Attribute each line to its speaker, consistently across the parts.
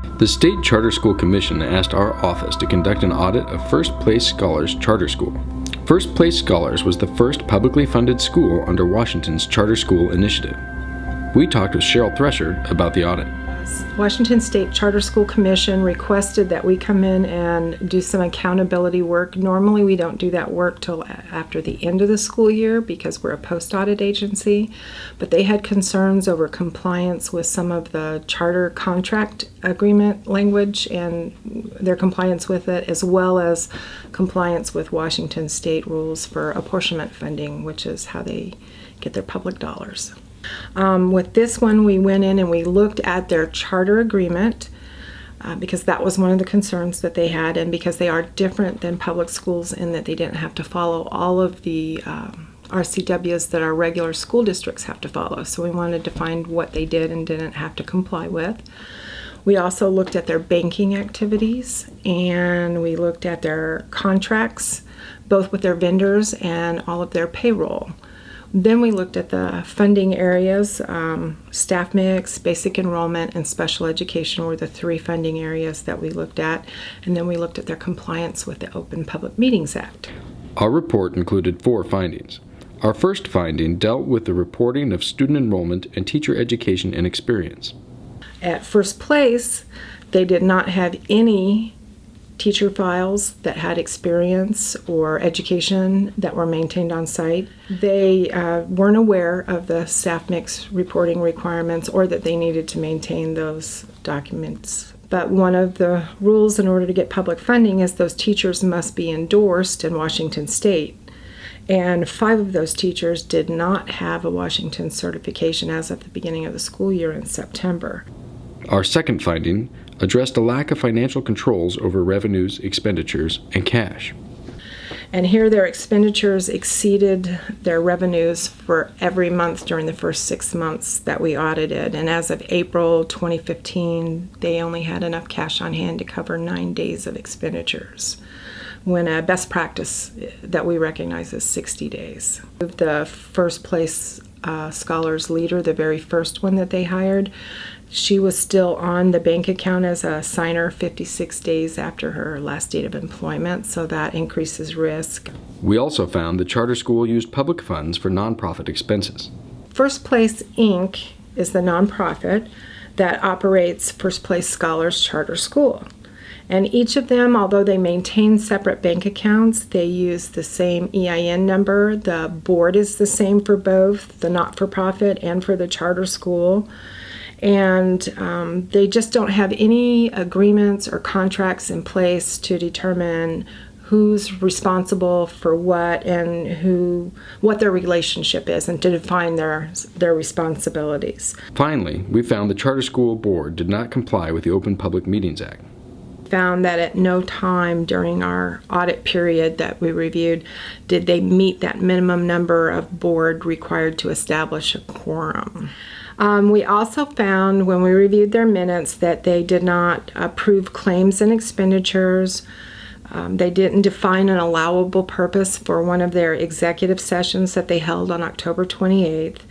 Speaker 1: The State Charter School Commission asked our office to conduct an audit of First Place Scholars Charter School. First Place Scholars was the first publicly funded school under Washington's Charter School Initiative. We talked with Cheryl Thresher about the audit.
Speaker 2: Washington State Charter School Commission requested that we come in and do some accountability work. Normally we don't do that work till after the end of the school year because we're a post-audit agency, but they had concerns over compliance with some of the charter contract agreement language and their compliance with it, as well as compliance with Washington State rules for apportionment funding, which is how they get their public dollars. With this one, we went in and we looked at their charter agreement because that was one of the concerns that they had, and because they are different than public schools in that they didn't have to follow all of the RCWs that our regular school districts have to follow. So we wanted to find what they did and didn't have to comply with. We also looked at their banking activities, and we looked at their contracts, both with their vendors and all of their payroll. Then we looked at the funding areas. Staff mix, basic enrollment, and special education were the three funding areas that we looked at. And then we looked at their compliance with the Open Public Meetings Act.
Speaker 1: Our report included 4 findings. Our first finding dealt with the reporting of student enrollment and teacher education and experience.
Speaker 2: At First Place, they did not have any teacher files that had experience or education that were maintained on site. They weren't aware of the staff mix reporting requirements or that they needed to maintain those documents. But one of the rules in order to get public funding is those teachers must be endorsed in Washington State. And 5 of those teachers did not have a Washington certification as of the beginning of the school year in September.
Speaker 1: Our second finding addressed a lack of financial controls over revenues, expenditures, and cash.
Speaker 2: And here their expenditures exceeded their revenues for every month during the first 6 months that we audited. And as of April 2015, they only had enough cash on hand to cover 9 days of expenditures, when a best practice that we recognize is 60 days. The First Place Scholars leader, the very first one that they hired, she was still on the bank account as a signer 56 days after her last date of employment, so that increases risk.
Speaker 1: We also found the charter school used public funds for nonprofit expenses.
Speaker 2: First Place Inc. is the nonprofit that operates First Place Scholars Charter School. And each of them, although they maintain separate bank accounts, they use the same EIN number. The board is the same for both, the not-for-profit and for the charter school. And they just don't have any agreements or contracts in place to determine who's responsible for what and what their relationship is, and to define their responsibilities.
Speaker 1: Finally, we found the charter school board did not comply with the Open Public Meetings Act.
Speaker 2: Found that at no time during our audit period that we reviewed did they meet that minimum number of board required to establish a quorum. We also found when we reviewed their minutes that they did not approve claims and expenditures. They didn't define an allowable purpose for one of their executive sessions that they held on October 28th.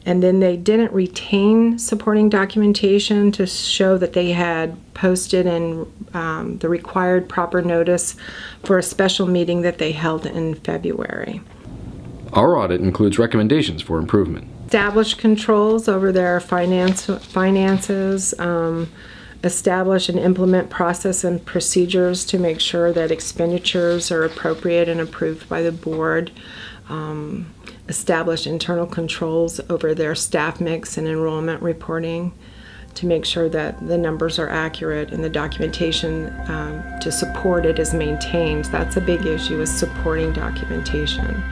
Speaker 2: And then they didn't retain supporting documentation to show that they had posted in the required proper notice for a special meeting that they held in February.
Speaker 1: Our audit includes recommendations for improvement.
Speaker 2: Establish controls over their finances, establish and implement process and procedures to make sure that expenditures are appropriate and approved by the board. Establish internal controls over their staff mix and enrollment reporting to make sure that the numbers are accurate and the documentation to support it is maintained. That's a big issue, is supporting documentation.